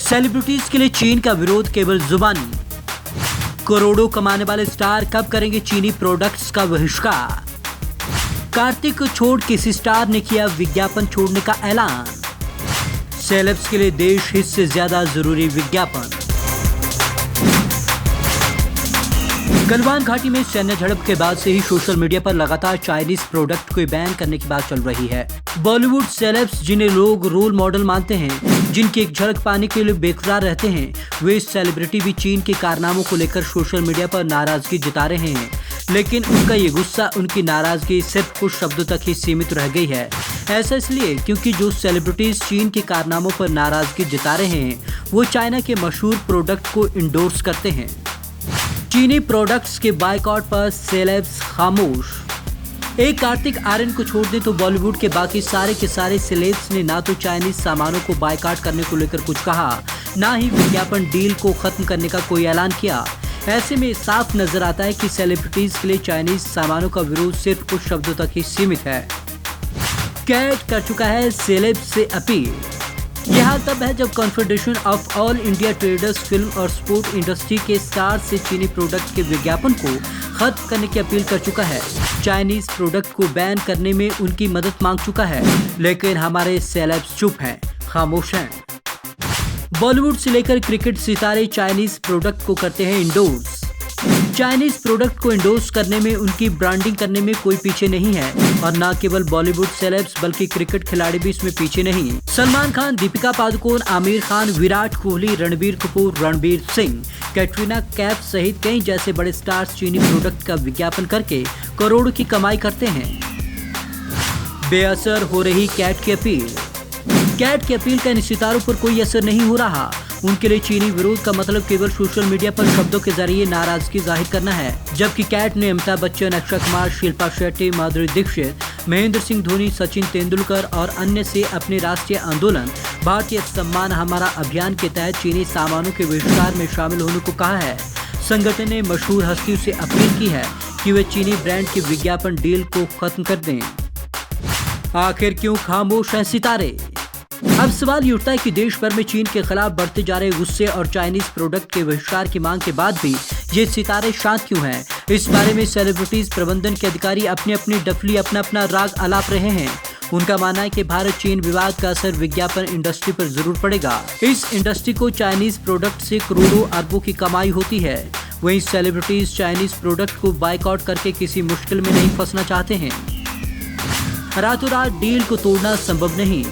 Celebrities के लिए चीन का विरोध केवल जुबानी। करोड़ों कमाने वाले स्टार कब करेंगे चीनी प्रोडक्ट्स का बहिष्कार। कार्तिक को छोड़ किसी स्टार ने किया विज्ञापन छोड़ने का ऐलान। सेलेब्स के लिए देश हित से ज्यादा जरूरी विज्ञापन। गलवान घाटी में सैन्य झड़प के बाद से ही सोशल मीडिया पर लगातार चाइनीज प्रोडक्ट को बैन करने की बात चल रही है। बॉलीवुड सेलेब्स जिन्हें लोग रोल मॉडल मानते हैं, जिनकी एक झलक पाने के लिए बेकरार रहते हैं, वे सेलिब्रिटी भी चीन के कारनामों को लेकर सोशल मीडिया पर नाराजगी जता रहे हैं। लेकिन उनका ये गुस्सा, उनकी नाराजगी सिर्फ कुछ शब्दों तक ही सीमित रह गई है। ऐसा इसलिए क्योंकि जो सेलिब्रिटीज चीन के कारनामों पर नाराजगी जता रहे हैं, वो चाइना के मशहूर प्रोडक्ट को इंडोर्स करते हैं। चीनी प्रोडक्ट्स के बायकॉट पर सेलेब्स खामोश। एक कार्तिक आर्यन को छोड़ दें तो बॉलीवुड के बाकी सारे के सारे सेलेब्स ने ना तो चाइनीज सामानों को बायकॉट करने को लेकर कुछ कहा, ना ही विज्ञापन डील को खत्म करने का कोई ऐलान किया। ऐसे में साफ नजर आता है कि सेलिब्रिटीज के लिए चाइनीज सामानों का विरोध सिर्फ कुछ शब्दों तक ही सीमित है। कैट कर चुका है सेलेब्स से अपील। यह हाल तब है जब confederation of all India traders film और स्पोर्ट इंडस्ट्री के स्टार से चीनी प्रोडक्ट के विज्ञापन को खत्म करने की अपील कर चुका है। चाइनीज प्रोडक्ट को बैन करने में उनकी मदद मांग चुका है, लेकिन हमारे सेलेब्स चुप हैं, खामोश हैं। बॉलीवुड से लेकर क्रिकेट सितारे चाइनीज प्रोडक्ट को करते हैं इंडोर्स। चाइनीज प्रोडक्ट को इंडोर्स करने में, उनकी ब्रांडिंग करने में कोई पीछे नहीं है। और न केवल बॉलीवुड सेलेब्स बल्कि क्रिकेट खिलाड़ी भी इसमें पीछे नहीं। सलमान खान, दीपिका पादुकोण, आमिर खान, विराट कोहली, रणबीर कपूर, रणबीर सिंह, कैटरीना कैफ सहित कई जैसे बड़े स्टार्स चीनी प्रोडक्ट का विज्ञापन करके करोड़ों की कमाई करते हैं। बेअसर हो रही कैट की अपील। कैट की अपील का इन सितारों पर कोई असर नहीं हो रहा। उनके लिए चीनी विरोध का मतलब केवल सोशल मीडिया पर शब्दों के जरिए नाराजगी जाहिर करना है। जबकि कैट ने अमिताभ बच्चन, अक्षय कुमार, शिल्पा शेट्टी, माधुरी दीक्षित, महेंद्र सिंह धोनी, सचिन तेंदुलकर और अन्य से अपने राष्ट्रीय आंदोलन भारतीय सम्मान हमारा अभियान के तहत चीनी सामानों के बहिष्कार में शामिल होने को कहा है। संगठन ने मशहूर हस्तियों से अपील की है कि वे चीनी ब्रांड के विज्ञापन डील को खत्म कर दें। आखिर क्यों खामोश हैं सितारे? अब सवाल ये उठता है कि देश भर में चीन के खिलाफ बढ़ते जा रहे गुस्से और चाइनीज प्रोडक्ट के बहिष्कार की मांग के बाद भी ये सितारे शांत क्यों हैं? इस बारे में सेलिब्रिटीज प्रबंधन के अधिकारी अपनी अपनी डफली, अपना अपना राग आलाप रहे हैं। उनका मानना है कि भारत चीन विवाद का असर विज्ञापन इंडस्ट्री पर जरूर पड़ेगा। इस इंडस्ट्री को चाइनीज प्रोडक्ट से करोड़ों अरबों की कमाई होती है। वहीं सेलिब्रिटीज चाइनीज प्रोडक्ट को बायकॉट करके किसी मुश्किल में नहीं फंसना चाहते हैं। रातों रात डील को तोड़ना संभव नहीं।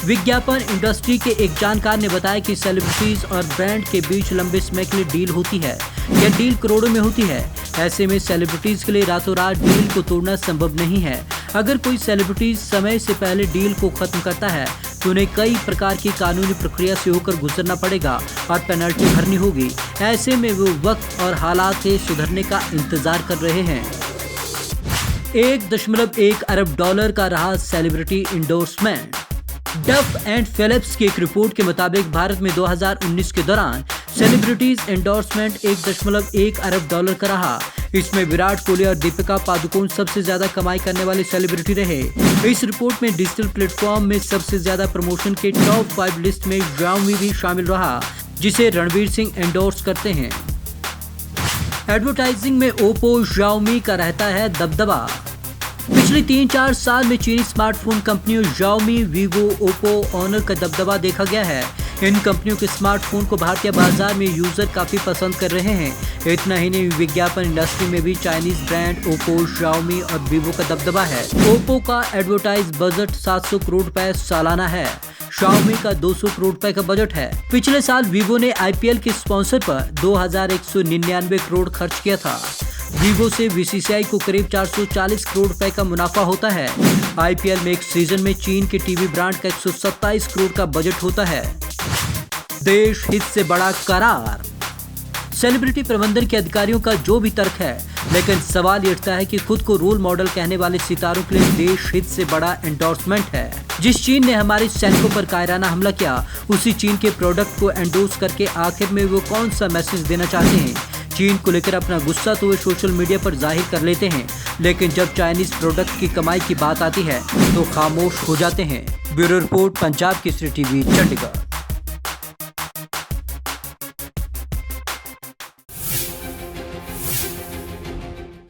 विज्ञापन इंडस्ट्री के एक जानकार ने बताया कि सेलिब्रिटीज और ब्रांड के बीच लंबे समय के लिए डील होती है। यह डील करोड़ों में होती है। ऐसे में सेलिब्रिटीज के लिए रातों रात डील को तोड़ना संभव नहीं है। अगर कोई सेलिब्रिटीज समय से पहले डील को खत्म करता है तो उन्हें कई प्रकार की कानूनी प्रक्रिया से होकर गुजरना पड़ेगा और पेनल्टी भरनी होगी। ऐसे में वो वक्त और हालात से सुधरने का इंतजार कर रहे हैं। 1.1 अरब डॉलर का रहा celebrity endorsement. Duff and Phelps की एक रिपोर्ट के मुताबिक भारत में 2019 के दौरान सेलिब्रिटीज एंडोर्समेंट 1.1 अरब डॉलर का रहा। इसमें विराट कोहली और दीपिका पादुकोण सबसे ज्यादा कमाई करने वाले सेलिब्रिटी रहे। इस रिपोर्ट में डिजिटल प्लेटफॉर्म में सबसे ज्यादा प्रमोशन के टॉप 5 लिस्ट में Xiaomi भी शामिल रहा, जिसे रणबीर सिंह एंडोर्स करते हैं। एडवर्टाइजिंग में ओप्पो, Xiaomi का रहता है दबदबा। पिछले 3-4 साल में चीनी स्मार्टफोन कंपनियों Xiaomi, Vivo, Oppo, Honor का दबदबा देखा गया है। इन कंपनियों के स्मार्टफोन को भारतीय बाजार में यूजर काफी पसंद कर रहे हैं। इतना ही नहीं, विज्ञापन इंडस्ट्री में भी चाइनीज ब्रांड Oppo, Xiaomi और Vivo का दबदबा है। Oppo का एडवर्टाइज बजट 700 करोड़ रुपए सालाना है। Xiaomi का 200 करोड़ रुपए का बजट है। पिछले साल Vivo ने IPL के स्पॉन्सर पर 2199 करोड़ खर्च किया था। Vivo से BCCI को करीब 440 करोड़ रुपए का मुनाफा होता है। IPL में एक सीजन में चीन के टीवी ब्रांड का 127 करोड़ का बजट होता है। देश हित से बड़ा करार। सेलिब्रिटी प्रबंधन के अधिकारियों का जो भी तर्क है, लेकिन सवाल ये उठता है कि खुद को रोल मॉडल कहने वाले सितारों के लिए देश हित से बड़ा एंडोर्समेंट है। जिस चीन ने हमारे सैनिकों पर कायराना हमला किया, उसी चीन के प्रोडक्ट को एंडोर्स करके आखिर में वो कौन सा मैसेज देना चाहते हैं? चीन को लेकर अपना गुस्सा तो वे सोशल मीडिया पर जाहिर कर लेते हैं, लेकिन जब चाइनीज प्रोडक्ट की कमाई की बात आती है तो खामोश हो जाते हैं। Bureau report, Punjab Kesari TV, Chandigarh.